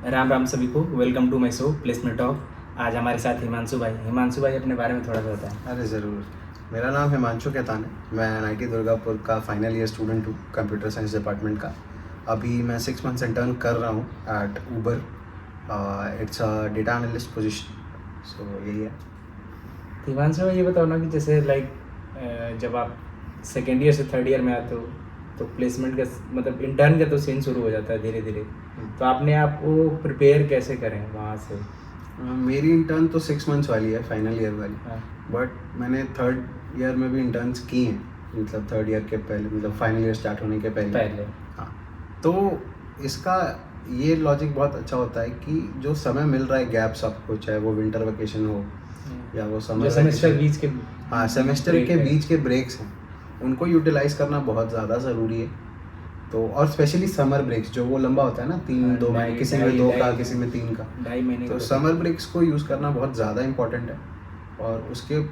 राम राम सभी को, welcome to my show placement talk. आज हमारे साथ हिमांशु भाई अपने बारे में थोड़ा सा बताएं। अरे ज़रूर। मेरा नाम हिमांशु केतान है। मैं NIT दुर्गापुर का फाइनल ईयर स्टूडेंट हूँ, कंप्यूटर साइंस डिपार्टमेंट का। अभी मैं 6 मंथ्स इंटर्न कर रहा हूँ at Uber. It's a data analyst position. So यही है। हिमांशु भाई ये बताओ ना कि जैसे जब आप सेकेंड ईयर से थर्ड ईयर में आते हो तो प्लेसमेंट का मतलब इंटर्न का तो सीन शुरू हो जाता है धीरे धीरे। तो आपने आप वो प्रिपेयर कैसे करें वहाँ से? मेरी इंटर्न तो 6 मंथ्स वाली है, फाइनल ईयर वाली। हाँ। बट मैंने थर्ड ईयर में भी इंटर्न्स की हैं, मतलब थर्ड ईयर के पहले, मतलब फाइनल ईयर स्टार्ट होने के पहले। हाँ। तो इसका ये लॉजिक बहुत अच्छा होता है कि जो समय मिल रहा है गैप्स आपको, चाहे वो विंटर वेकेशन हो या वो समर सेमेस्टर बीच के हाँ सेमेस्टर के बीच के ब्रेक्स हैं, उनको यूटिलाइज करना बहुत ज़्यादा ज़रूरी है। तो और स्पेशली समर ब्रेक्स जो वो लंबा होता है ना, 2 महीने, किसी में 2 का, किसी में 3 का, 2.5 महीने। तो समर ब्रेक्स को यूज़ करना बहुत ज़्यादा इम्पोर्टेंट है। और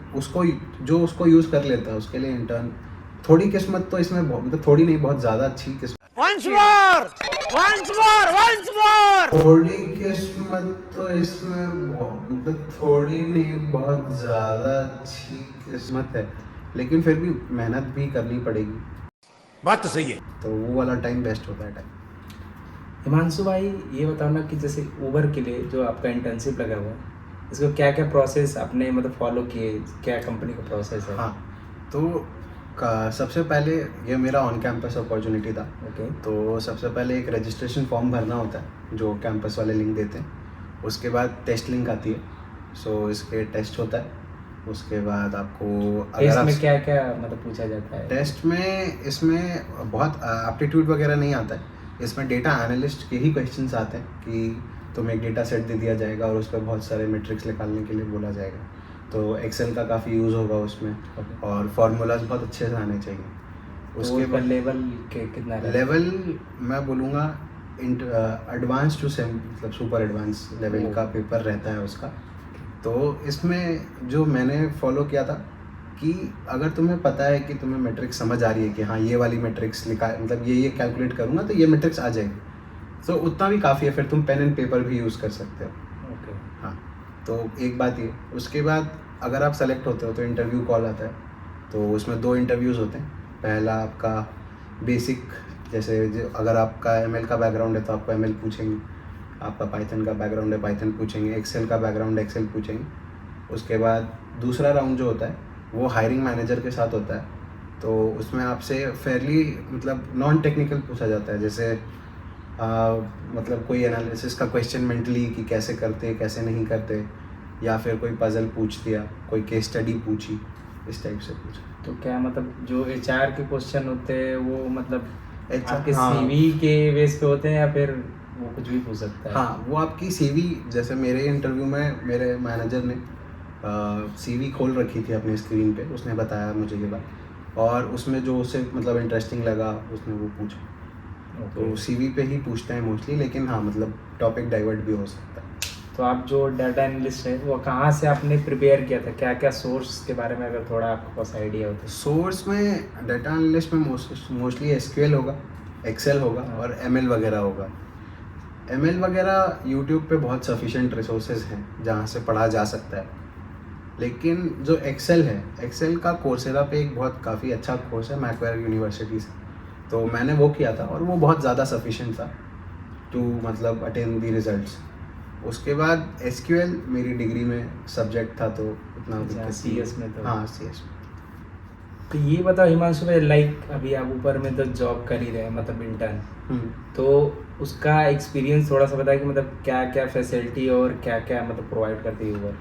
उसको यूज़ कर लेता है उसके लिए इंटर्न। थोड़ी किस्मत तो इसमें मतलब थोड़ी नहीं, बहुत ज़्यादा अच्छी किस्मत। थोड़ी किस्मत तो इसमें मतलब थोड़ी नहीं, बहुत ज़्यादा अच्छी किस्मत है, लेकिन फिर भी मेहनत भी करनी पड़ेगी। बात तो सही है। तो वो वाला टाइम बेस्ट होता है टाइम। हिमांशु भाई ये बताओ ना कि जैसे ऊबर के लिए जो आपका इंटर्नशिप लगा हुआ है, इसको क्या क्या प्रोसेस आपने मतलब फॉलो किए, क्या कंपनी का प्रोसेस है? हाँ, तो सबसे पहले ये मेरा ऑन कैंपस अपॉर्चुनिटी था। ओके। तो सबसे पहले एक रजिस्ट्रेशन फॉर्म भरना होता है जो कैंपस वाले लिंक देते हैं। उसके बाद टेस्ट लिंक आती है। सो इसके टेस्ट होता है। उसके बाद आपको टेस्ट में क्या क्या मतलब पूछा जाता है? टेस्ट में इसमें बहुत एप्टीट्यूड वगैरह नहीं आता है। इसमें डेटा एनालिस्ट के ही क्वेश्चंस आते हैं कि तुम्हें एक डेटा सेट दे दिया जाएगा और उस पर बहुत सारे मैट्रिक्स निकालने के लिए बोला जाएगा। तो एक्सेल का काफ़ी यूज़ होगा उसमें। और फार्मूलाज बहुत अच्छे से आने चाहिए। तो उसके बाद लेवल कितना लेवल मैं बोलूँगा एडवांस टू मतलब सुपर एडवांस लेवल का पेपर रहता है उसका। तो इसमें जो मैंने फॉलो किया था कि अगर तुम्हें पता है कि तुम्हें मैट्रिक्स समझ आ रही है कि हाँ ये वाली मैट्रिक्स लिखा, मतलब ये कैलकुलेट करूँगा तो ये मैट्रिक्स आ जाएगी, तो उतना भी काफ़ी है। फिर तुम पेन एंड पेपर भी यूज़ कर सकते हो। ओके। हाँ, तो एक बात ये। उसके बाद अगर आप सेलेक्ट होते हो तो इंटरव्यू कॉल आता है। तो उसमें 2 इंटरव्यूज़ होते हैं। पहला आपका बेसिक, जैसे अगर आपका ML का बैकग्राउंड है तो आपको ML पूछेंगे, आपका पाइथन का बैकग्राउंड है पाइथन पूछेंगे, एक्सेल का बैकग्राउंड एक्सेल पूछेंगे। उसके बाद दूसरा राउंड जो होता है वो हायरिंग मैनेजर के साथ होता है। तो उसमें आपसे फेयरली मतलब नॉन टेक्निकल पूछा जाता है, जैसे मतलब कोई एनालिसिस का क्वेश्चन मेंटली कि कैसे करते कैसे नहीं करते, या फिर कोई पजल पूछ दिया, कोई केस स्टडी पूछी, इस टाइप से पूछा। तो क्या मतलब जो HR के क्वेश्चन होते हैं वो मतलब आपके हाँ। CV के बेस पे होते हैं या फिर वो कुछ भी पूछ सकता है? हाँ, वो आपकी CV, जैसे मेरे इंटरव्यू में मेरे मैनेजर ने CV खोल रखी थी अपनी स्क्रीन पे, उसने बताया मुझे ये बात, और उसमें जो उसे मतलब इंटरेस्टिंग लगा उसने वो पूछा। तो CV पे ही पूछते हैं मोस्टली, लेकिन हाँ मतलब टॉपिक डाइवर्ट भी हो सकता है। तो आप जो डाटा एनालिस्ट है वो कहाँ से आपने प्रिपेयर किया था, क्या क्या सोर्स के बारे में अगर थोड़ा आपके पास आइडिया हो तो? सोर्स में डाटा एनालिस्ट में मोस्टली SQL होगा, एक्सेल होगा और ML वगैरह होगा। ML वगैरह यूट्यूब पे बहुत सफिशिएंट रिसोर्सेज हैं जहाँ से पढ़ा जा सकता है। लेकिन जो एक्सेल है, एक्सेल का कोर्सेरा पे एक बहुत काफ़ी अच्छा कोर्स है मैक्वायर यूनिवर्सिटी से, तो मैंने वो किया था और वो बहुत ज़्यादा सफिशिएंट था टू मतलब अटेन द रिजल्ट्स। उसके बाद SQL मेरी डिग्री में सब्जेक्ट था, तो उतना CS में तो? हाँ CS में। तो ये बताओ हिमांशु भाई, अभी आप ऊपर में तो जॉब कर ही रहे हैं मतलब इंटर्न, तो उसका एक्सपीरियंस थोड़ा सा बताया कि मतलब क्या क्या फैसिलिटी और क्या क्या मतलब प्रोवाइड करती है Uber?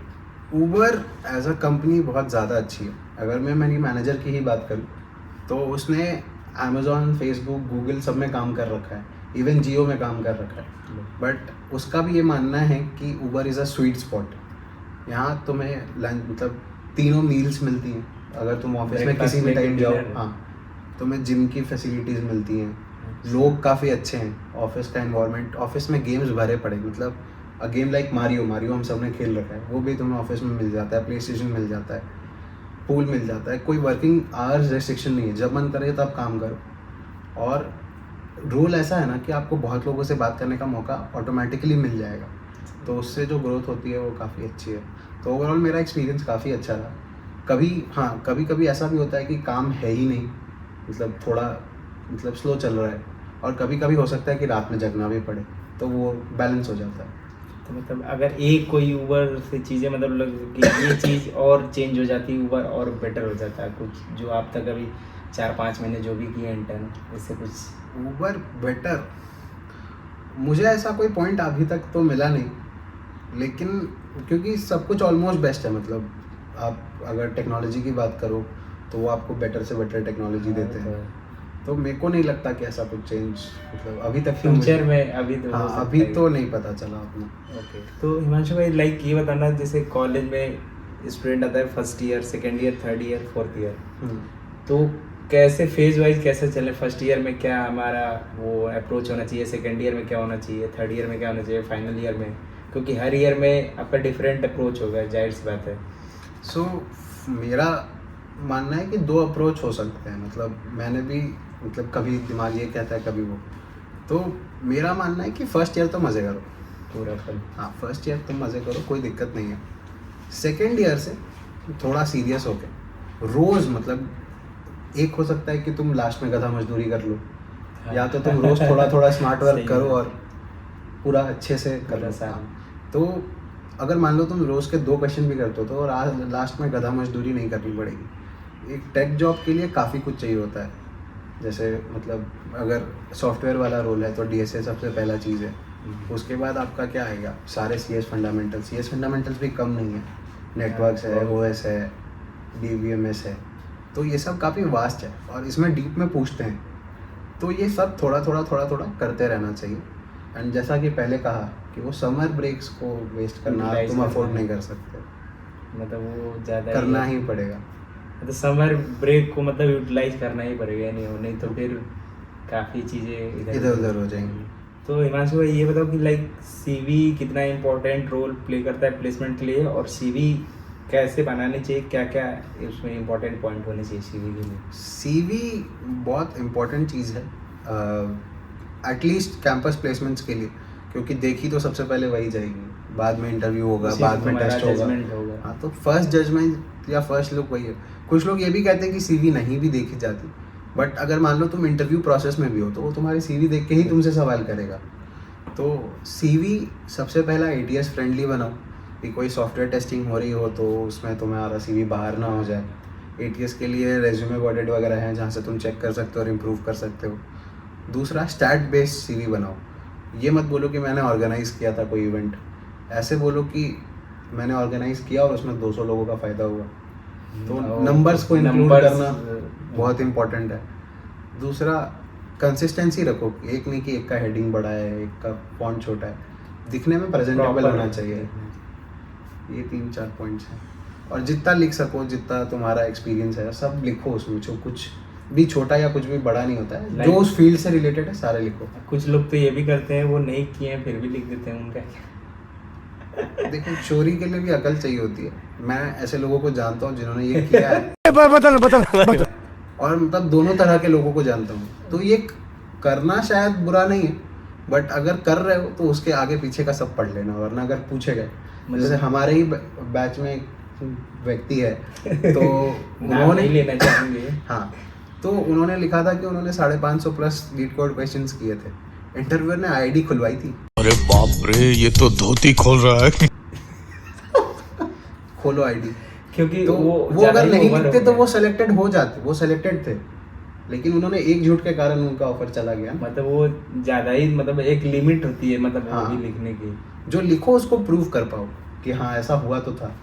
Uber as a company बहुत ज़्यादा अच्छी है। अगर मैं मेरी मैनेजर की ही बात करूँ तो उसने अमेज़ॉन, फेसबुक, गूगल सब में काम कर रखा है, इवन जियो में काम कर रखा है। बट उसका भी ये मानना है कि Uber is a sweet spot. यहाँ तुम्हें लंच मतलब तीनों मील्स मिलती हैं। अगर तुम ऑफिस में किसी भी टाइम जाओ, हाँ, तुम्हें जिम की फैसिलिटीज़ मिलती हैं। लोग काफ़ी अच्छे हैं। ऑफिस का एनवायरनमेंट, ऑफिस में गेम्स भरे पड़े, मतलब अ गेम लाइक मारियो हम सब ने खेल रखा है, वो भी तुम्हें ऑफिस में मिल जाता है। प्ले स्टेशन मिल जाता है, पूल मिल जाता है। कोई वर्किंग आवर्स रेस्ट्रिक्शन नहीं है, जब मन करे तब काम करो। और रोल ऐसा है ना कि आपको बहुत लोगों से बात करने का मौका ऑटोमेटिकली मिल जाएगा, तो उससे जो ग्रोथ होती है वो काफ़ी अच्छी है। तो ओवरऑल मेरा एक्सपीरियंस काफ़ी अच्छा रहा। कभी कभी ऐसा भी होता है कि काम है ही नहीं, मतलब थोड़ा मतलब स्लो चल रहा है, और कभी कभी हो सकता है कि रात में जगना भी पड़े, तो वो बैलेंस हो जाता है। तो मतलब अगर एक कोई ऊबर से चीज़ें मतलब कि ये चीज़ और चेंज हो जाती है, ऊबर और बेटर हो जाता है कुछ जो आप तक अभी 4-5 महीने जो भी किए इंटर्न, इससे कुछ ऊबर बेटर, मुझे ऐसा कोई पॉइंट अभी तक तो मिला नहीं, लेकिन क्योंकि सब कुछ ऑलमोस्ट बेस्ट है। मतलब आप अगर टेक्नोलॉजी की बात करो तो वो आपको बेटर से बेटर टेक्नोलॉजी देते हैं, तो मेरे को नहीं लगता कि ऐसा कुछ चेंज मतलब अभी तक तो फ्यूचर में अभी तो हो हाँ सकता अभी है। तो नहीं पता चला अपना। ओके, तो हिमांशु भाई लाइक ये बताना, जैसे कॉलेज में स्टूडेंट आता है first year, second year, third year, fourth year, तो कैसे फेज वाइज कैसे चले? फर्स्ट ईयर में क्या हमारा वो अप्रोच होना चाहिए, सेकेंड ईयर में क्या होना चाहिए, थर्ड ईयर में क्या होना चाहिए, फाइनल ईयर में? क्योंकि हर ईयर में आपका डिफरेंट अप्रोच होगा, जाहिर सी बात है। सो मेरा मानना है कि 2 अप्रोच हो सकते हैं। मतलब मैंने भी मतलब कभी दिमाग ये कहता है कभी वो, तो मेरा मानना है कि फर्स्ट ईयर तो मज़े करो पूरा फल हाँ, फर्स्ट ईयर तुम मज़े करो, कोई दिक्कत नहीं है। सेकेंड ईयर से थोड़ा सीरियस होके रोज़, मतलब एक हो सकता है कि तुम लास्ट में गधा मजदूरी कर लो, या तो तुम रोज़ थोड़ा थोड़ा स्मार्ट वर्क सही करो है। और पूरा अच्छे से कर पूरा लो। साल। हाँ, तो अगर मान लो तुम रोज़ के 2 क्वेश्चन भी करते हो तो और लास्ट में गधा मजदूरी नहीं करनी पड़ेगी। एक टेक जॉब के लिए काफ़ी कुछ चाहिए होता है, जैसे मतलब अगर सॉफ्टवेयर वाला रोल है तो DSA सबसे पहला चीज़ है। उसके बाद आपका क्या आएगा, सारे CS फंडामेंटल्स भी कम नहीं है, नेटवर्क्स है, OS है, DBMS है, तो ये सब काफ़ी वास्ट है और इसमें डीप में पूछते हैं, तो ये सब थोड़ा थोड़ा करते रहना चाहिए। एंड जैसा कि पहले कहा कि वो समर ब्रेक्स को वेस्ट करना Utilize तुम करना अफोर्ड है। नहीं कर सकते, मतलब वो ज़्यादा करना ही पड़ेगा। तो समर ब्रेक को मतलब यूटिलाइज करना ही पड़ेगा, नहीं तो फिर काफ़ी चीज़ें इधर उधर हो जाएंगी। तो हिमांशु भाई ये बताओ कि लाइक CV कितना इम्पोर्टेंट रोल प्ले करता है प्लेसमेंट के लिए, और CV कैसे बनाने चाहिए, क्या क्या उसमें इम्पोर्टेंट पॉइंट होने चाहिए CV के लिए? CV बहुत इम्पोर्टेंट चीज़ है, एटलीस्ट कैंपस प्लेसमेंट्स के लिए, क्योंकि देखी तो सबसे पहले वही जाएगी, बाद में इंटरव्यू होगा, उसी बाद से में तुम्हारा टेस्ट होगा। judgment होगा। हाँ, तो फर्स्ट जजमेंट या फर्स्ट लुक वही है। कुछ लोग ये भी कहते हैं कि CV नहीं भी देखी जाती, बट अगर मान लो तुम इंटरव्यू प्रोसेस में भी हो तो वो तुम्हारी CV देख के ही तुमसे सवाल करेगा। तो CV सबसे पहला ATS फ्रेंडली बनाओ, कि कोई सॉफ्टवेयर टेस्टिंग हो रही हो तो उसमें तुम्हारा CV बाहर ना हो जाए। ATS के लिए रेज्यूमे ऑडिट वगैरह हैं जहाँ से तुम चेक कर सकते हो और इम्प्रूव कर सकते हो। दूसरा, स्टैट बेस्ड CV बनाओ। ये मत बोलो कि मैंने ऑर्गेनाइज़ किया था कोई इवेंट, ऐसे बोलो कि मैंने ऑर्गेनाइज़ किया और उसमें 200 लोगों का फ़ायदा हुआ। तो नंबर्स को इंक्लूड करना बहुत इंपॉर्टेंट है। दूसरा, कंसिस्टेंसी रखो, एक नहीं कि एक का हेडिंग बड़ा है, एक का फॉन्ट छोटा है, दिखने में प्रेजेंटेबल होना चाहिए। ये 3-4 पॉइंट्स हैं, और जितना लिख सको, जितना तुम्हारा एक्सपीरियंस है सब लिखो उसमें, जो कुछ भी छोटा या कुछ भी बड़ा नहीं होता है, जो उस फील्ड से रिलेटेड है सारे लिखो। कुछ लोग तो ये भी करते हैं, वो नहीं किए हैं फिर भी लिख देते हैं, उनका क्या? देखो, चोरी के लिए भी अकल चाहिए होती है। मैं ऐसे लोगों को जानता हूँ जिन्होंने ये किया है बदल और मतलब दोनों तरह के लोगों को जानता हूँ। तो ये करना शायद बुरा नहीं है, बट अगर कर रहे हो तो उसके आगे पीछे का सब पढ़ लेना, वरना अगर पूछे गए, जैसे हमारे ही बैच में एक व्यक्ति है तो नाम नहीं लेना चाहेंगे। हाँ, तो उन्होंने लिखा था कि उन्होंने 550 प्लस लीड कोड क्वेश्चंस किए थे। इंटरव्यूअर ने आईडी खुलवाई थी। अरे बाप रे, ये तो धोती खोल रहा है। खोलो आईडी, क्योंकि तो वो ज़्यादा अगर ही नहीं over लिखते हो तो गया। वो सेलेक्टेड हो जाते, वो सेलेक्टेड थे, लेकिन उन्होंने एक झूठ के कारण उनका ऑफर चला गया। मतलब वो ज़्यादा ही, मतलब एक लिमिट होती है, मतलब वो हाँ। भी लिखने की। जो लिखो उसको प्रूव कर पाओ कि हाँ ऐसा हुआ तो था।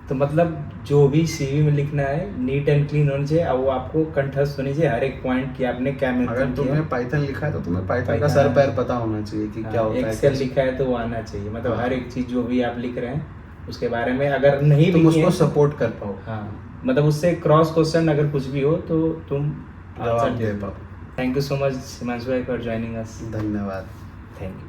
तो मतलब जो भी CV में लिखना है नीट एंड क्लीन होना चाहिए, और वो आपको कंठस्थ होनी चाहिए हर एक पॉइंट कि आपने क्या अगर मेंशन तुमने किया। पाइथन लिखा है तो तुम्हें पाइथन का Python सर पैर पता होना चाहिए कि क्या होता है, एक्सेल कैसे। लिखा है तो वो आना चाहिए, मतलब हाँ। हर एक चीज़ जो भी आप लिख रहे हैं उसके बारे में अगर नहीं तुम भी उसको किए, सपोर्ट कर पाओ, हाँ, मतलब उससे क्रॉस क्वेश्चन अगर कुछ भी हो तो तुम जवाब दे पाओ। Thank you so much Himanshu भाई फॉर ज्वाइनिंग अस। धन्यवाद। Thank you.